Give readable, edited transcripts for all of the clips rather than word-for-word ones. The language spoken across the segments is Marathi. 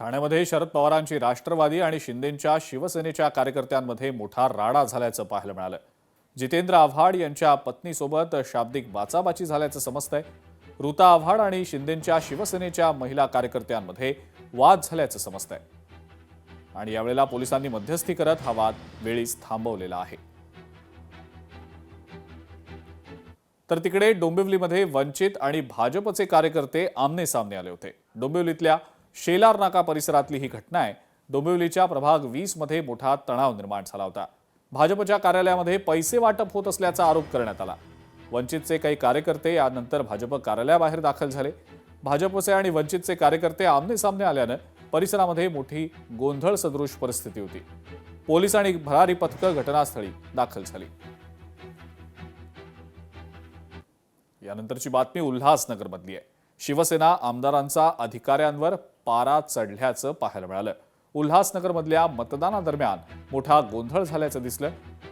ठाण्यामध्ये शरद पवारांची राष्ट्रवादी आणि शिंदेंच्या शिवसेनेच्या कार्यकर्त्यांमध्ये मोठा राडा झाल्याचं पाहायला मिळालं। जितेंद्र आव्हाड यांच्या पत्नीसोबत शाब्दिक बाचाबाची झाल्याचं समजतंय। ऋता आव्हाड आणि शिंदेंच्या शिवसेनेच्या महिला कार्यकर्त्यांमध्ये वाद झाल्याचं समजतंय आणि यावेळेला पोलिसांनी मध्यस्थी करत हा वाद वेळीच थांबवलेला आहे। तर तिकडे डोंबिवलीमध्ये वंचित आणि भाजपचे कार्यकर्ते आमने सामने आले होते। डोंबिवलीतल्या शेलार नाका परिसरातली ही घटना आहे। डोंबिवलीच्या प्रभाग 20 मध्ये मोठा तणाव निर्माण झाला होता। भाजपच्या कार्यालयामध्ये पैसे वाटप होत असल्याचा आरोप करण्यात आला। वंचितचे काही कार्यकर्ते यानंतर भाजप कार्यालयाबाहेर दाखल झाले। भाजपचे आणि वंचितचे कार्यकर्ते आमने सामने आल्यानं परिसरामध्ये मोठी गोंधळ सदृश परिस्थिती होती। पोलीस आणि भरारी पथकं घटनास्थळी दाखल झाली। यानंतरची बातमी उल्हासनगरमधली आहे। शिवसेना आमदारांचा अधिकाऱ्यांवर पारा चढल्याचं पाहायला मिळालं। उल्हासनगरमधल्या मतदानादरम्यान मोठा गोंधळ झाल्याचं दिसलं।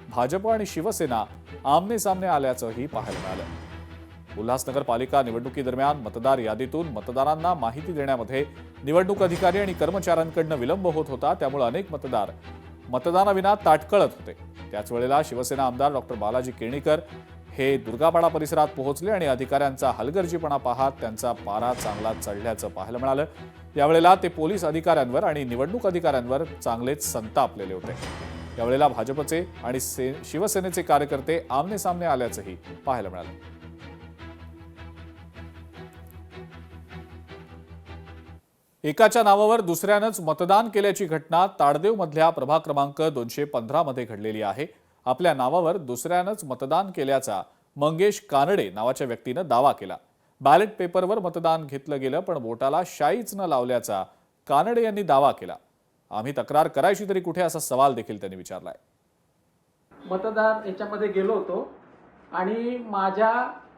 भाजप आणि शिवसेना आमने सामने आल्याचंही पाहायला मिळालं। उल्हासनगर पालिका निवडणुकीदरम्यान मतदार यादीतून मतदारांना माहिती देण्यामध्ये निवडणूक अधिकारी आणि कर्मचाऱ्यांकडून विलंब होत होता, त्यामुळे अनेक मतदार मतदानाविना ताटकळत होते। त्याच वेळेला शिवसेना आमदार डॉक्टर बालाजी केणीकर हे दुर्गापाडा परिसरात पोहोचले आणि अधिकाऱ्यांचा हलगर्जीपणा पाहत त्यांचा पारा चांगला चढल्याचं पाहायला मिळालं। यावेळेला ते पोलीस अधिकाऱ्यांवर आणि निवडणूक अधिकाऱ्यांवर चांगलेच संतापलेले होते। यावेळेला भाजपचे आणि शिवसेनेचे कार्यकर्ते आमने सामने आल्याचंही पाहायला मिळालं। एकाच्या नावावर दुसऱ्यानंच मतदान केल्याची घटना ताडदेवमधल्या प्रभाग क्रमांक 215 मध्ये घडलेली आहे। आपल्या नावावर दुसऱ्यानंच मतदान केल्याचा मंगेश कानडे नावाच्या व्यक्तीनं दावा केला। बॅलेट पेपरवर मतदान घेतलं गेलं, पण बोटाला शाईच न लावल्याचा कानडे यांनी दावा केला। आम्ही तक्रार करायची तरी कुठे, असा सवाल देखील त्यांनी विचारलाय। मतदार याच्यामध्ये गेलो होतो आणि माझ्या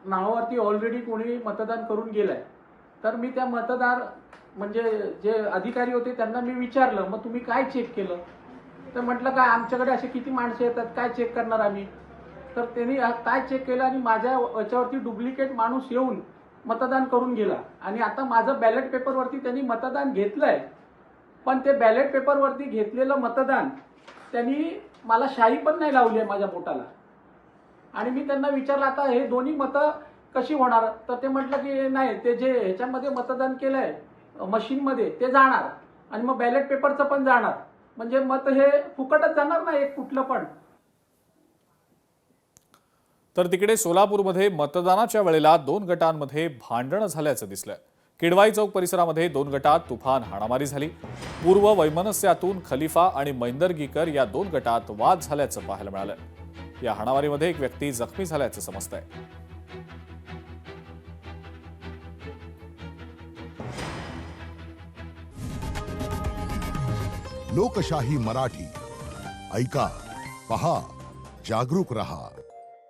नावावरती ऑलरेडी कोणी मतदान करून गेलाय, तर मी त्या मतदार म्हणजे जे अधिकारी होते त्यांना मी विचारलं, मग तुम्ही काय चेक केलं? तर म्हटलं काय आमच्याकडे असे किती माणसं येतात, काय चेक करणार आम्ही? तर त्यांनी काय चेक केलं आणि माझ्या याच्यावरती डुप्लिकेट माणूस येऊन मतदान करून गेला आणि आता माझं बॅलेट पेपरवरती त्यांनी मतदान घेतलंय, पण ते बॅलेट पेपरवरती घेतलेलं मतदान त्यांनी मला शाई पण नाही लावली आहे माझ्या बोटाला। आणि मी त्यांना विचारलं आता हे दोन्ही मतं कशी होणार? तर ते म्हटलं की नाही, ते जे ह्याच्यामध्ये मतदान केलंय मशीनमध्ये ते जाणार आणि मग बॅलेट पेपरचं पण जाणार, म्हणजे मत हे फुकटच जाणार ना एक कुठलं पण। तर तिकडे सोलापूरमध्ये मतदानाच्या वेळेला 2 गटांमध्ये भांडण झाल्याचं दिसलं। किडवाई चौक परिसरामध्ये 2 गटात तुफान हाणामारी झाली। पूर्व वैमनस्यातून खलिफा आणि मैंदरगीकर या 2 गटात वाद झाल्याचं पाहायला मिळालं। या हाणामारीमध्ये एक व्यक्ती जखमी झाल्याचं समजतंय। लोकशाही मराठी ऐका, पहा, जागरूक रहा।